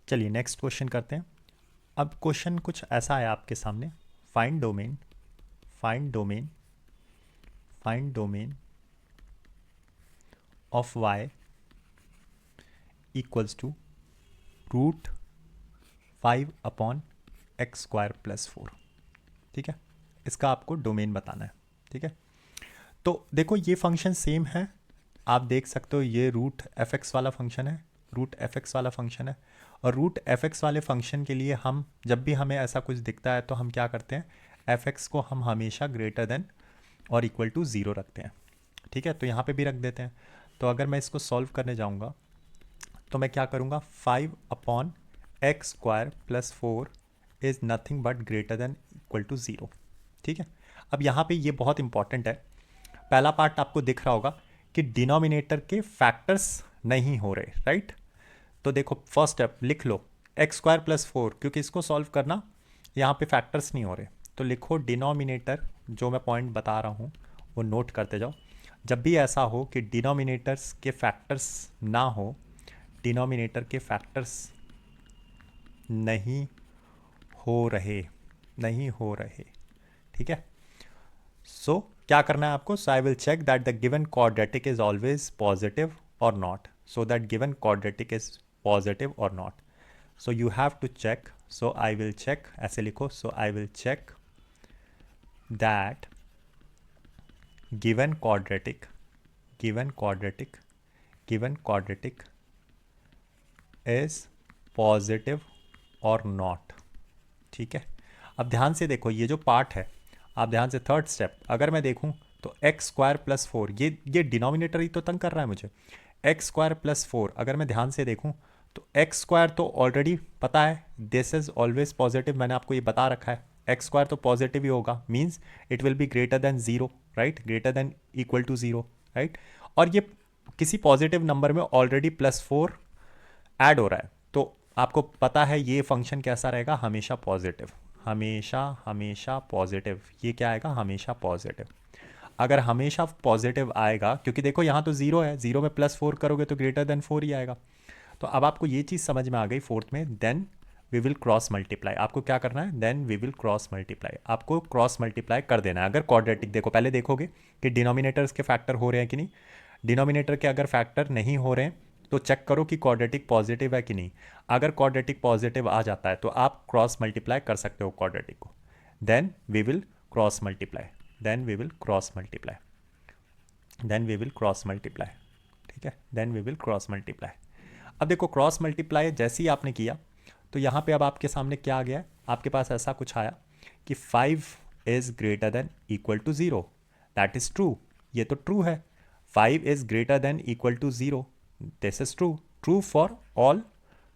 चलिए next question करते हैं। अब क्वेश्चन कुछ ऐसा है आपके सामने, find domain find domain find domain of y equals to root 5/x² + 4। ठीक है, इसका आपको डोमेन बताना है। ठीक है, तो देखो ये फंक्शन सेम है, आप देख सकते हो ये रूट एफ एक्स वाला फंक्शन है, रूट एफ एक्स वाला फंक्शन है। और रूट एफ एक्स वाले फंक्शन के लिए हम जब भी हमें ऐसा कुछ दिखता है तो हम क्या करते हैं, एफ एक्स को हम हमेशा ग्रेटर देन और इक्वल टू ज़ीरो रखते हैं। ठीक है, तो यहाँ पे भी रख देते हैं। तो अगर मैं इसको सॉल्व करने जाऊँगा तो मैं क्या करूँगा, 5/x² + 4 is nothing but greater than equal to zero. ठीक है, अब यहाँ पे ये बहुत इंपॉर्टेंट है। पहला पार्ट आपको दिख रहा होगा कि डिनोमिनेटर के फैक्टर्स नहीं हो रहे, राइट। तो देखो फर्स्ट स्टेप लिख लो x² + 4, क्योंकि इसको सॉल्व करना, यहाँ पे फैक्टर्स नहीं हो रहे, तो लिखो डिनोमिनेटर, जो मैं पॉइंट बता रहा हूँ वो नोट करते जाओ। जब भी ऐसा हो कि डिनोमिनेटर्स के फैक्टर्स ना हो, डिनोमिनेटर के फैक्टर्स नहीं हो रहे, नहीं हो रहे, ठीक है। सो क्या करना है आपको, so I will check that the given quadratic is always positive or not, so that given quadratic is positive or not. So you have to check, so I will check, ऐसे लिखो, so I will check that given quadratic given quadratic given quadratic is positive or not. ठीक है, अब ध्यान से देखो ये जो पार्ट है, आप ध्यान से थर्ड स्टेप अगर मैं देखूं तो x² + 4, ये डिनोमिनेटर ही तो तंग कर रहा है मुझे। x² + 4 अगर मैं ध्यान से देखूं तो x² तो ऑलरेडी पता है, दिस इज ऑलवेज पॉजिटिव, मैंने आपको ये बता रखा है, x² तो पॉजिटिव ही होगा, means it will be greater than zero, right, greater than equal to zero, right. और ये किसी पॉजिटिव नंबर में ऑलरेडी +4 ऐड हो रहा है, तो आपको पता है ये फंक्शन कैसा रहेगा, हमेशा पॉजिटिव, हमेशा हमेशा पॉजिटिव। ये क्या आएगा, हमेशा पॉजिटिव। अगर हमेशा पॉजिटिव आएगा, क्योंकि देखो यहाँ तो ज़ीरो है, ज़ीरो में +4 करोगे तो ग्रेटर देन 4 ही आएगा। तो अब आपको ये चीज़ समझ में आ गई फोर्थ में, then we will cross multiply. आपको क्या करना है, then we will cross multiply, आपको क्रॉस मल्टीप्लाई कर देना है। अगर क्वाड्रेटिक देखो, पहले देखोगे कि डिनोमिनेटर्स के फैक्टर हो रहे हैं कि नहीं, डिनोमिनेटर के अगर फैक्टर नहीं हो रहे हैं तो चेक करो कि क्वाड्रेटिक पॉजिटिव है कि नहीं। अगर क्वाड्रेटिक पॉजिटिव आ जाता है तो आप क्रॉस मल्टीप्लाई कर सकते हो क्वाड्रेटिक को, then we will cross multiply, then we will cross multiply, then we will cross multiply. ठीक है, then we will cross multiply. अब देखो क्रॉस मल्टीप्लाई जैसे ही आपने किया तो यहाँ पे अब आपके सामने क्या आ गया है, आपके पास ऐसा कुछ आया कि 5 is greater than equal to zero, that is true, ये तो ट्रू है। 5 is greater than equal to zero, this is true, true for all,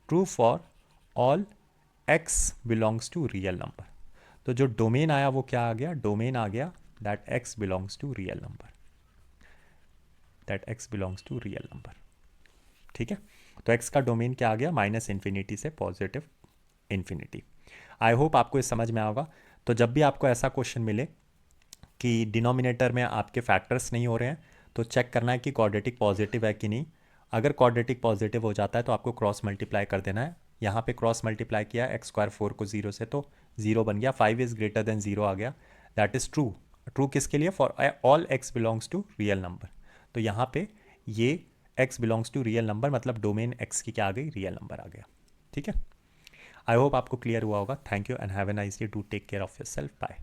true for all x belongs to real number. तो जो डोमेन आया वो क्या आ गया, domain आ गया that x belongs to real number, that x belongs to real number. ठीक है, तो x का डोमेन क्या आ गया, -∞ से +∞। आई होप आपको ये समझ में आएगा। तो जब भी आपको ऐसा क्वेश्चन मिले कि डिनोमिनेटर में आपके फैक्टर्स नहीं हो रहे हैं तो चेक करना है कि क्वाड्रेटिक पॉजिटिव है कि नहीं। अगर क्वाड्रेटिक पॉजिटिव हो जाता है तो आपको क्रॉस मल्टीप्लाई कर देना है। यहाँ पे क्रॉस मल्टीप्लाई किया x² 4 को 0 से तो 0 बन गया, 5 इज ग्रेटर देन 0 आ गया, दैट इज़ ट्रू। ट्रू किसके लिए, for all x belongs to real number. तो यहाँ पे ये x belongs to real number मतलब डोमेन x की क्या आ गई, रियल नंबर आ गया। ठीक है, आई होप आपको क्लियर हुआ होगा। Thank you and have a nice day, do take care of yourself, bye.